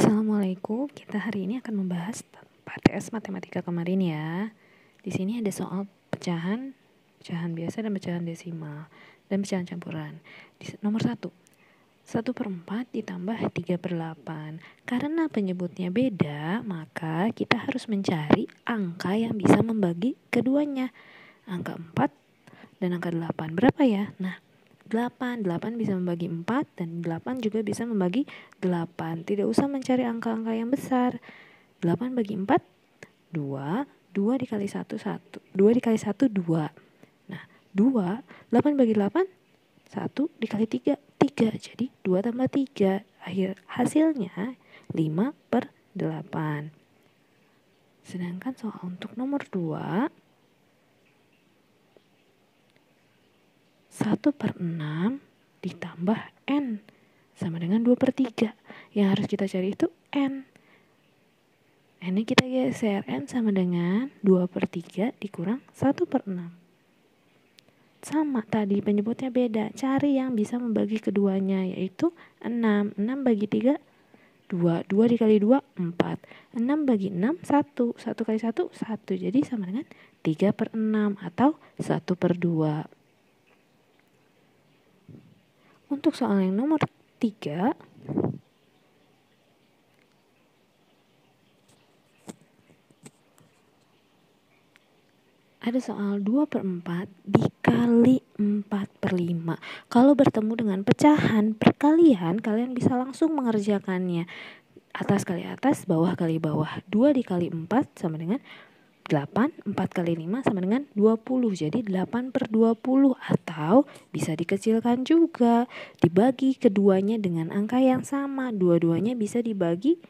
Assalamualaikum, kita hari ini akan membahas PTS matematika kemarin ya. Di sini ada soal pecahan biasa dan pecahan desimal, dan pecahan campuran. Nomor 1, 1/4 ditambah 3/8. Karena penyebutnya beda, maka kita harus mencari angka yang bisa membagi keduanya. Angka 4 dan angka 8, berapa ya? Nah, 8 bisa membagi 4 dan 8 juga bisa membagi 8. Tidak usah mencari angka-angka yang besar. 8 bagi 4 2, 2 dikali 1 1. 2 dikali 1 2. Nah, 2, 8 bagi 8 1 dikali 3 3. Jadi 2 tambah 3. Hasilnya 5/8. Sedangkan soal untuk nomor 2, 1/6 ditambah N sama dengan 2/3. Yang harus kita cari itu N. N-nya kita geser, N sama dengan 2/3 dikurang 1/6. Sama tadi penyebutnya beda, cari yang bisa membagi keduanya, yaitu 6. 6 bagi 3 2, 2 dikali 2 4. 6 bagi 6 1, 1 kali 1 1. Jadi sama dengan 3/6 atau 1/2. Untuk soal yang nomor 3, ada soal 2/4 dikali 4/5. Kalau bertemu dengan pecahan perkalian, kalian bisa langsung mengerjakannya. Atas kali atas, bawah kali bawah. 2 dikali 4 sama dengan 8, 4 kali 5 sama dengan 20. Jadi 8/20, atau bisa dikecilkan juga. Dibagi keduanya dengan angka yang sama. Dua-duanya bisa dibagi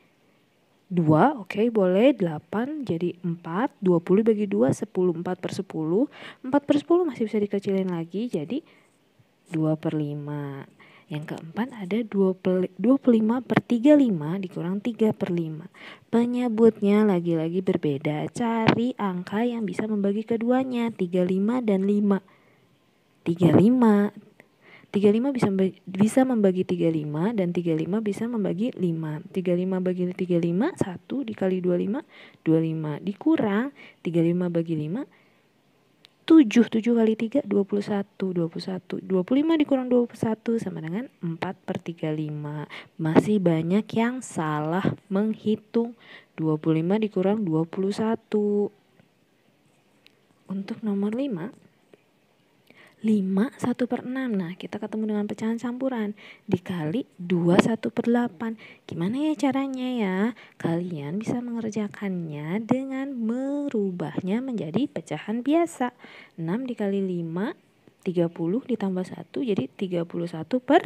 2, oke, boleh. 8 jadi 4, 20 bagi 2 10, 4/10. 4/10 masih bisa dikecilin lagi jadi 2/5. Yang keempat ada 25/35 dikurang 3/5. Penyebutnya lagi-lagi berbeda. Cari angka yang bisa membagi keduanya, 35 dan 5. 35 bisa membagi 35 dan 35 bisa membagi 5. 35 bagi 35 1 dikali 25 25 dikurang 35 bagi 5 7. 7 kali 3 21. 25 dikurang 21 sama dengan 4/35. Masih banyak yang salah menghitung. 25 dikurang 21. Untuk nomor 5, 5 1/6. Nah, kita ketemu dengan pecahan campuran. Dikali 2 1/8. Gimana ya caranya ya? Kalian bisa mengerjakannya dengan merubahnya menjadi pecahan biasa. 6 dikali 5 30 ditambah 1 jadi 31/6.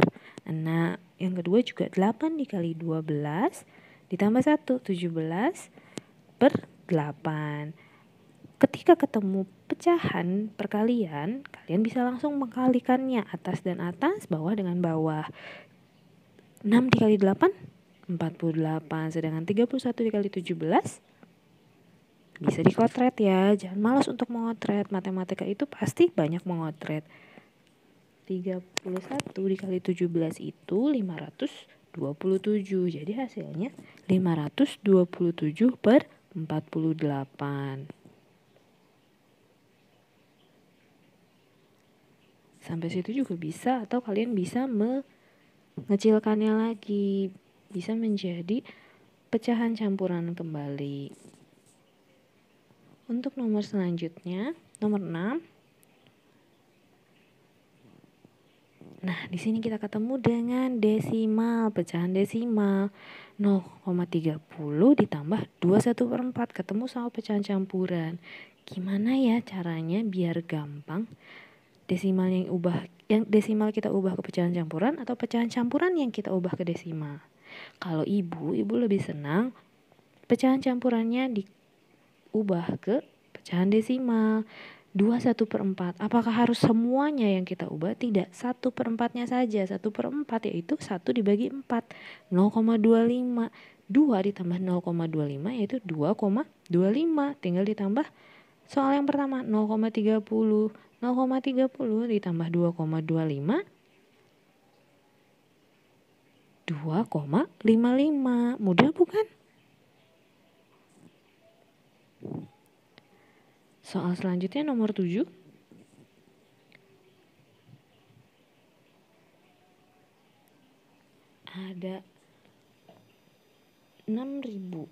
Yang kedua juga 8 dikali 12 ditambah 1 17/8. Ketika ketemu pecahan perkalian, kalian bisa langsung mengkalikannya, atas dan atas, bawah dengan bawah. 6 dikali 8 48, sedangkan 31 dikali 17 bisa dikotret ya. Jangan malas untuk mengotret, matematika itu pasti banyak mengotret. 31 dikali 17 itu 527. Jadi hasilnya 527/48. Sampai situ juga bisa, atau kalian bisa mengecilkannya lagi, bisa menjadi pecahan campuran kembali. Untuk nomor selanjutnya, nomor 6. Nah, di sini kita ketemu dengan desimal, pecahan desimal. 0,30 ditambah 21/4 ketemu sama pecahan campuran. Gimana ya caranya biar gampang? Desimal desimal kita ubah ke pecahan campuran, atau pecahan campuran yang kita ubah ke desimal? Kalau ibu lebih senang pecahan campurannya diubah ke pecahan desimal. 2 1/4. Apakah harus semuanya yang kita ubah? Tidak, 1/4-nya saja. 1/4 yaitu 1 dibagi 4, 0,25. 2 ditambah 0,25 yaitu 2,25. Tinggal ditambah soal yang pertama, 0,30. 0,30 ditambah 2,25 2,55. Mudah bukan? Soal selanjutnya nomor 7. Ada 6.000.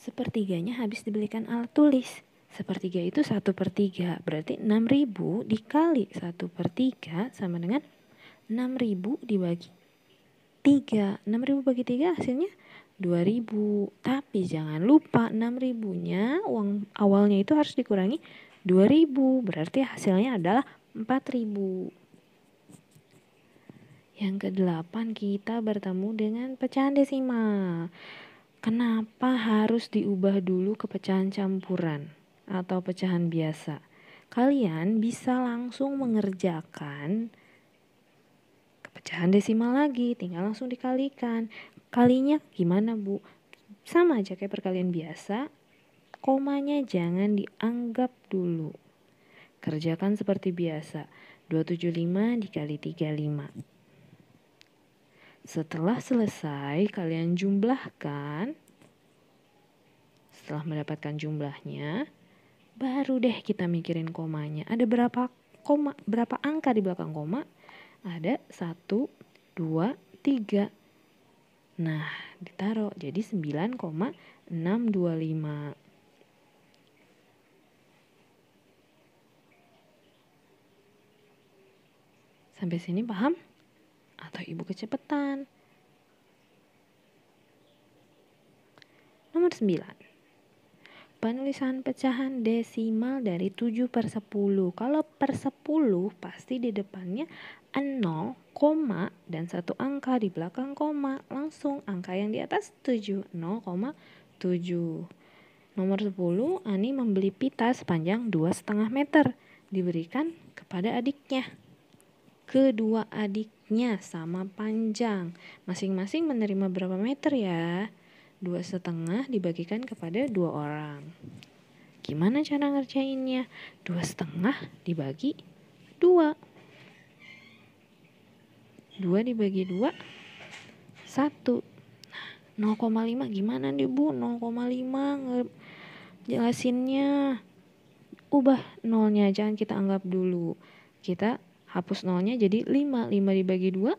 Sepertiganya habis dibelikan alat tulis. Sepertiga itu 1/3. Berarti 6.000 dikali 1/3 sama dengan 6.000 dibagi 3. 6.000 bagi 3 hasilnya 2.000. Tapi jangan lupa 6.000-nya uang awalnya itu harus dikurangi 2.000. Berarti hasilnya adalah 4.000. Yang ke-8 kita bertemu dengan pecahan desimal. Kenapa harus diubah dulu ke pecahan campuran atau pecahan biasa? Kalian bisa langsung mengerjakan ke pecahan desimal lagi, tinggal langsung dikalikan. Kalinya gimana, Bu? Sama aja kayak perkalian biasa, komanya jangan dianggap dulu. Kerjakan seperti biasa, 275 dikali 35. Setelah selesai, kalian jumlahkan. Setelah mendapatkan jumlahnya, baru deh kita mikirin komanya. Ada berapa koma, berapa angka di belakang koma? Ada 1, 2, 3. Nah, ditaruh jadi 9,625. Sampai sini paham? Atau ibu kecepatan? Nomor 9. Penulisan pecahan desimal dari 7/10. Kalau per 10 pasti di depannya 0, koma, dan satu angka di belakang koma. Langsung angka yang di atas 7, 0,7. Nomor 10, Ani membeli pita sepanjang 2,5 meter. Diberikan kepada adiknya. Kedua adiknya sama panjang. Masing-masing menerima berapa meter ya? 2,5 dibagikan kepada 2 orang. Gimana cara ngerjainnya? 2,5 dibagi 2. 2 dibagi 2, 1. Nah, 0,5 gimana nih, Bu? 0,5 jelasinnya. Ubah nolnya, jangan kita anggap dulu. Kita hapus nolnya jadi 5. 5 dibagi 2,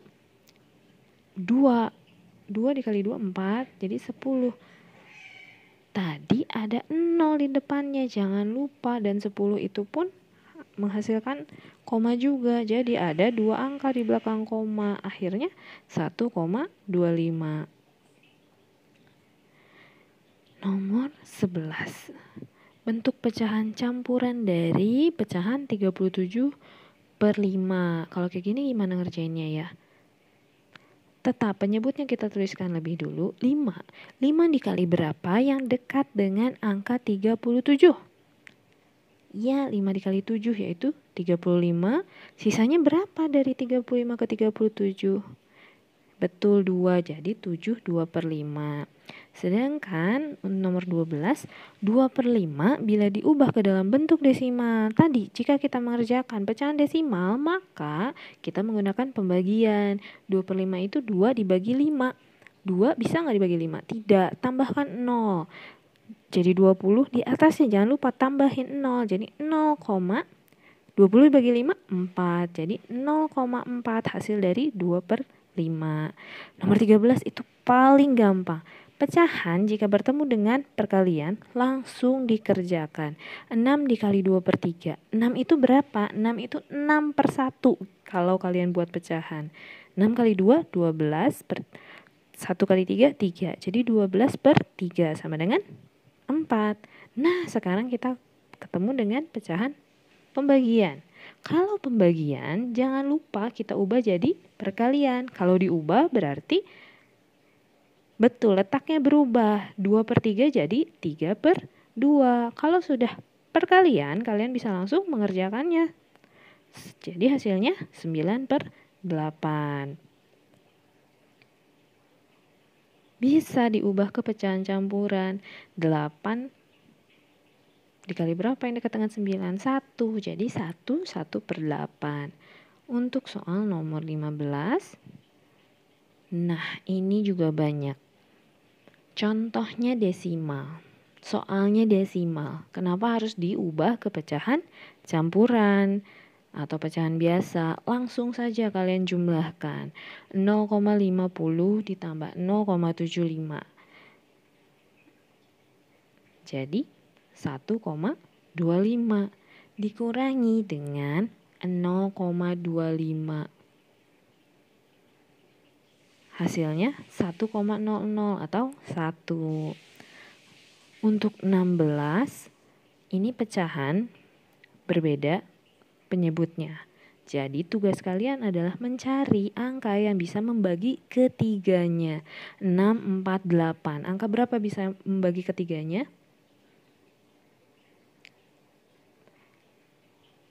2. 2 dikali 2, 4. Jadi 10. Tadi ada 0 di depannya, jangan lupa. Dan 10 itu pun menghasilkan koma juga. Jadi ada 2 angka di belakang koma. Akhirnya 1,25. Nomor 11. Bentuk pecahan campuran dari pecahan 37/5. Kalau kayak gini gimana ngerjainnya ya? Tetap penyebutnya kita tuliskan lebih dulu. 5. 5 dikali berapa yang dekat dengan angka 37? Ya, 5 dikali 7 yaitu 35. Sisanya berapa dari 35 ke 37? Betul, 2. Jadi 7 2/5. Sedangkan nomor 12, 2/5 bila diubah ke dalam bentuk desimal. Tadi jika kita mengerjakan pecahan desimal, maka kita menggunakan pembagian. 2/5 itu 2 dibagi 5. 2 bisa nggak dibagi 5? Tidak, tambahkan 0. Jadi 20 di atasnya, jangan lupa tambahin 0. Jadi 0,20 dibagi 5, 4. Jadi 0,4 hasil dari 2/5. Nomor 13 itu paling gampang. Pecahan jika bertemu dengan perkalian langsung dikerjakan. 6 dikali 2/3. 6 itu berapa? 6 itu 6/1 kalau kalian buat pecahan. 6 kali 2, 12. 1 kali 3, 3. Jadi 12/3 sama dengan 4. Nah, sekarang kita ketemu dengan pecahan pembagian. Kalau pembagian, jangan lupa kita ubah jadi perkalian. Kalau diubah berarti betul, letaknya berubah. 2/3 jadi 3/2. Kalau sudah perkalian, kalian bisa langsung mengerjakannya. Jadi hasilnya 9/8. Bisa diubah ke pecahan campuran. 8 dikali berapa yang dekat dengan 9? 1. Jadi 1/8. Untuk soal nomor 15, nah ini juga banyak. Contohnya desimal. Soalnya desimal. Kenapa harus diubah ke pecahan campuran atau pecahan biasa? Langsung saja kalian jumlahkan. 0,50 ditambah 0,75. Jadi 1,25 dikurangi dengan 0,25. Hasilnya 1,00 atau 1. Untuk 16, ini pecahan berbeda penyebutnya. Jadi tugas kalian adalah mencari angka yang bisa membagi ketiganya. 6, 4, 8. Angka berapa bisa membagi ketiganya?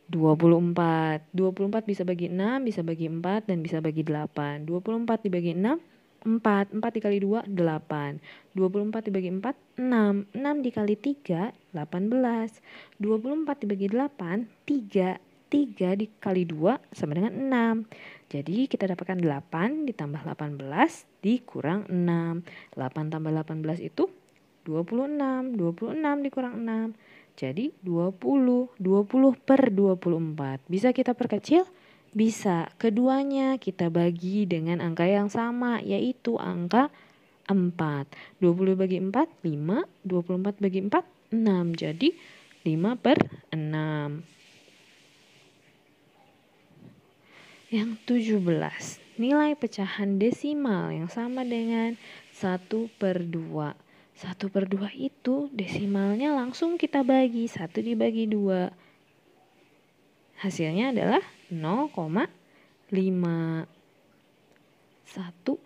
24. 24 bisa bagi 6, bisa bagi 4, dan bisa bagi 8. 24 dibagi 6, 4. 4 dikali 2, 8. 24 dibagi 4, 6. 6 dikali 3, 18. 24 dibagi 8, 3. 3 dikali 2 sama dengan 6. Jadi kita dapatkan 8 ditambah 18 dikurang 6. 8 tambah 18 itu 26. 26 dikurang 6. Jadi 20 per 24. Bisa kita perkecil? Bisa. Keduanya kita bagi dengan angka yang sama, yaitu angka 4. 20 bagi 4, 5. 24 bagi 4, 6. Jadi 5 per 6. Yang 17. Nilai pecahan desimal yang sama dengan 1 per 2. 1 per 2 itu desimalnya langsung kita bagi. 1 dibagi 2. Hasilnya adalah 0,5. 1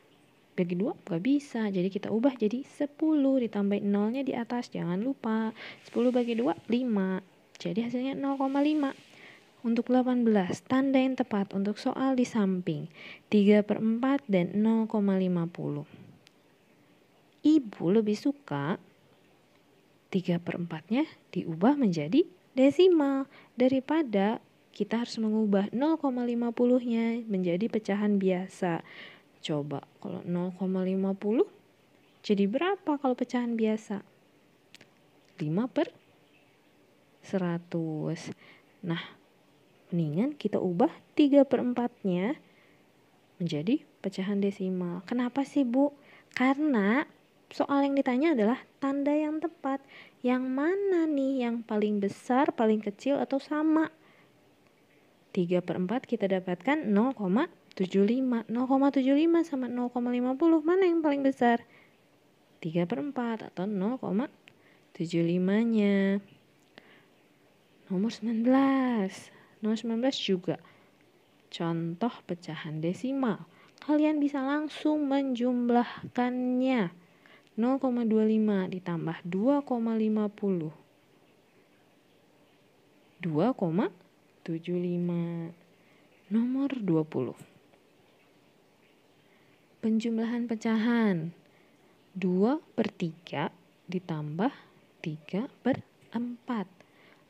bagi 2 gak bisa. Jadi kita ubah jadi 10. Ditambahin 0-nya di atas. Jangan lupa. 10 bagi 2, 5. Jadi hasilnya 0,5. Untuk 18, tanda yang tepat untuk soal di samping. 3 per 4 dan 0,50. Ibu lebih suka 3 per 4-nya diubah menjadi desimal daripada kita harus mengubah 0,50-nya menjadi pecahan biasa. Coba kalau 0,50 jadi berapa kalau pecahan biasa? 5 per 100. Nah, mendingan kita ubah 3 per 4-nya menjadi pecahan desimal. Kenapa sih, Bu? Karena soal yang ditanya adalah tanda yang tepat. Yang mana nih yang paling besar, paling kecil, atau sama? 3 per 4 kita dapatkan 0,75. 0,75 sama 0,50. Mana yang paling besar? 3 per 4 atau 0,75-nya. Nomor 19. Nomor 19 juga contoh pecahan desimal. Kalian bisa langsung menjumlahkannya. 0,25 ditambah 2,50. 2,75. Nomor 20. Penjumlahan pecahan. 2 per 3 ditambah 3 per 4.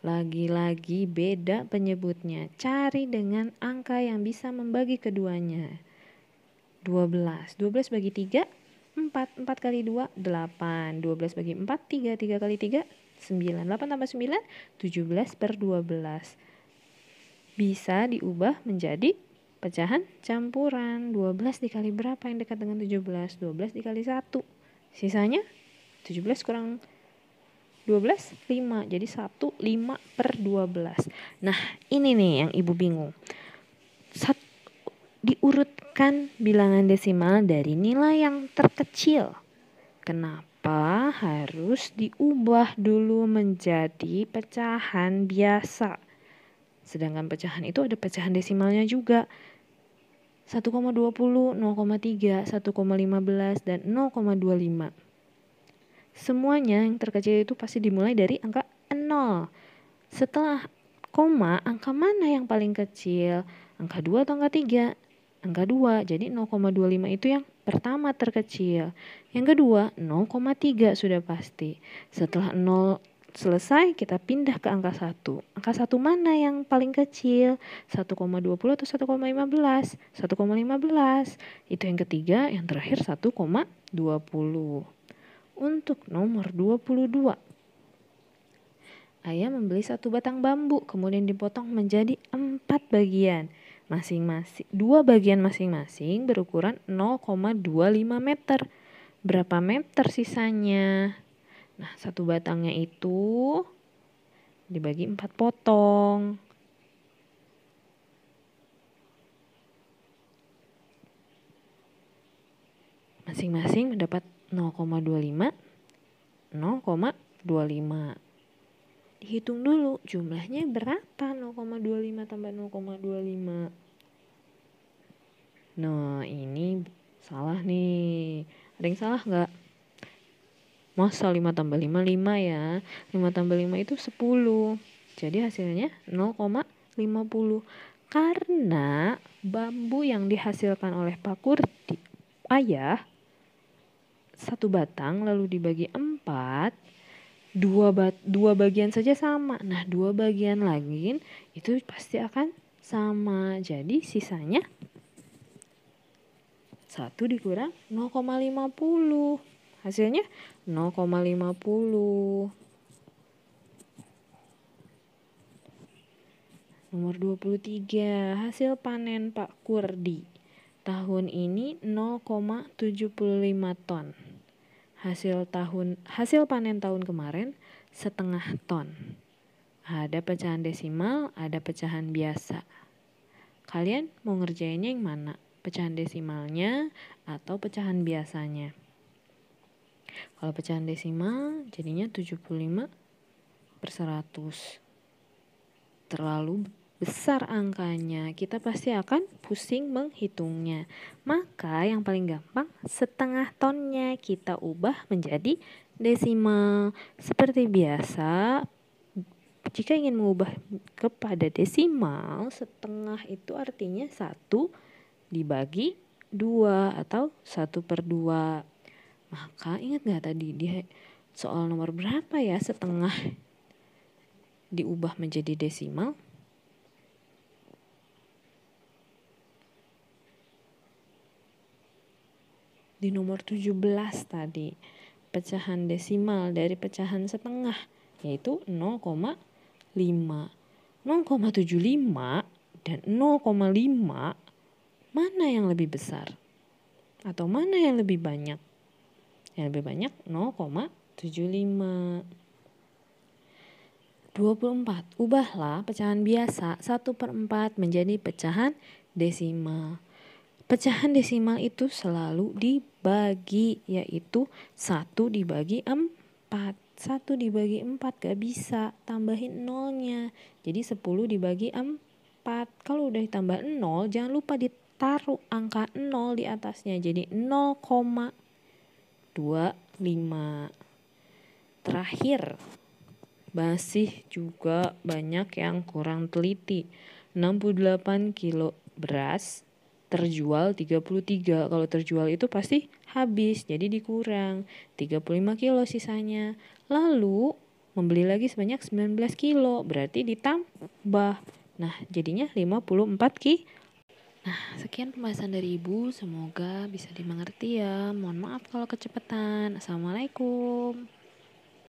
Lagi-lagi beda penyebutnya. Cari dengan angka yang bisa membagi keduanya. 12. 12 bagi 3, 4. 4 kali 2, 8. 12 bagi 4, 3. 3 kali 3, 9. 8 tambah 9, 17 per 12. Bisa diubah menjadi pecahan campuran. 12 dikali berapa yang dekat dengan 17? 12 dikali 1. Sisanya 17 kurang 12, 5. Jadi 1, 5 per 12. Nah, ini nih yang Ibu bingung. Diurutkan bilangan desimal dari nilai yang terkecil. Kenapa harus diubah dulu menjadi pecahan biasa? Sedangkan pecahan itu ada pecahan desimalnya juga. 1,20, 0,3, 1,15, dan 0,25. Semuanya yang terkecil itu pasti dimulai dari angka 0. Setelah koma, angka mana yang paling kecil? Angka 2 atau angka 3? Angka 2. Jadi 0,25 itu yang pertama terkecil. Yang kedua 0,3 sudah pasti. Setelah 0 selesai, kita pindah ke angka 1. Angka 1 mana yang paling kecil? 1,20 atau 1,15? 1,15. Itu yang ketiga, yang terakhir 1,20. Untuk nomor 22. Ayah membeli 1 batang bambu, kemudian dipotong menjadi 4 bagian. Masing-masing 2 bagian masing-masing berukuran 0,25 meter. Berapa meter sisanya? Nah, 1 batangnya itu dibagi 4 potong. Masing-masing mendapat 0,25, 0,25. Dihitung dulu jumlahnya berapa 0,25 tambah 0,25. Nah, ini salah nih. Ada yang salah nggak? Masa 5 tambah 5, 5 ya. 5 tambah 5 itu 10. Jadi hasilnya 0,50. Karena bambu yang dihasilkan oleh Pak Kurdi, ayah, 1 batang lalu dibagi 4, dua bagian saja sama. Nah, 2 bagian lagi itu pasti akan sama. Jadi sisanya 1 dikurang 0,50. Hasilnya 0,50. Nomor 23, hasil panen Pak Kurdi tahun ini 0,75 ton. Hasil panen tahun kemarin 0,5 ton. Ada pecahan desimal, ada pecahan biasa. Kalian mau ngerjainnya yang mana? Pecahan desimalnya atau pecahan biasanya? Kalau pecahan desimal jadinya 75/100. Terlalu besar angkanya, kita pasti akan pusing menghitungnya. Maka yang paling gampang 0,5 tonnya kita ubah menjadi desimal. Seperti biasa, jika ingin mengubah kepada desimal, 0,5 itu artinya 1 dibagi 2 atau 1/2. Maka ingat gak tadi di soal nomor berapa ya 0,5 diubah menjadi desimal? Di nomor 17 tadi, pecahan desimal dari pecahan 0,5 yaitu 0,5. 0,75 dan 0,5 mana yang lebih besar? Atau mana yang lebih banyak? Yang lebih banyak 0,75. 24. Ubahlah pecahan biasa 1/4 menjadi pecahan desimal. Pecahan desimal itu selalu dibagi, yaitu 1 dibagi 4. 1 dibagi 4 gak bisa, tambahin nolnya. Jadi 10 dibagi 4. Kalau udah ditambah 0, jangan lupa ditaruh angka 0 di atasnya. Jadi 0,25. Terakhir, masih juga banyak yang kurang teliti. 68 kilo beras terjual 33. Kalau terjual itu pasti habis, jadi dikurang 35 kilo sisanya. Lalu membeli lagi sebanyak 19 kilo, berarti ditambah. Nah, jadinya 54 kilo. Nah, sekian pembahasan dari Ibu, semoga bisa dimengerti ya. Mohon maaf kalau kecepatan. Assalamualaikum.